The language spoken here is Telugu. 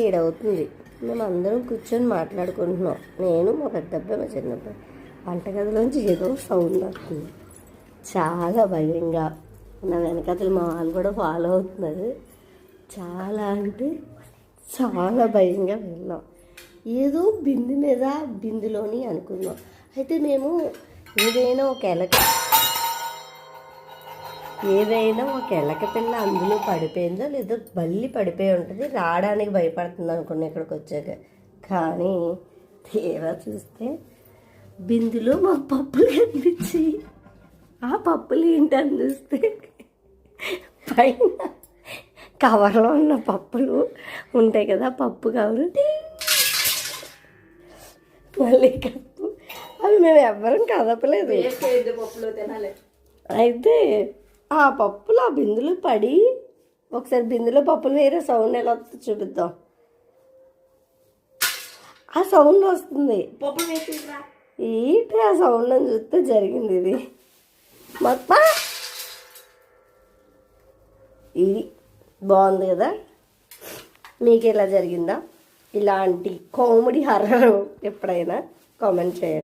7 అవుతుంది. మేము అందరం కూర్చొని మాట్లాడుకుంటున్నాం. నేను, మా పెద్దబ్బాయి, మా చిన్నబ్బాయి. వంటగదిలోంచి ఏదో సౌండ్ వస్తుంది. చాలా భయంగా. నా వెనకతలు మా వాళ్ళు కూడా ఫాలో అవుతున్నారు. చాలా అంటే చాలా భయంగా వెళ్ళాం. ఏదో బిందు మీద బిందులోని అనుకున్నాం. అయితే మేము ఏదైనా ఒక ఎలక పిల్ల అందులో పడిపోయిందో లేదో బల్లి పడిపోయి ఉంటుంది, రావడానికి భయపడుతుంది అనుకున్నా ఇక్కడికి వచ్చాక. కానీ తీరా చూస్తే బిందులో మా పప్పులు కనిపించి, ఆ పప్పులు ఏంటని చూస్తే పైన కవర్లో ఉన్న పప్పులు ఉంటాయి కదా, పప్పు కవరు, మళ్ళీ కప్పు, అవి మేము ఎవ్వరం కదపలేదు. అయితే ఆ పప్పులు ఆ బిందులో పడి, ఒకసారి బిందులో పప్పులు వేరే సౌండ్ ఎలా వస్తుందో చూపిద్దాం. ఆ సౌండ్ వస్తుంది. ఏంటి ఆ సౌండ్ అని చూస్తే జరిగింది ఇది. మొత్తం ఇది బాగుంది కదా. మీకు ఎలా జరిగిందా? ఇలాంటి కామెడీ హర్రర్ ఎప్పుడైనా కామెంట్ చేయండి.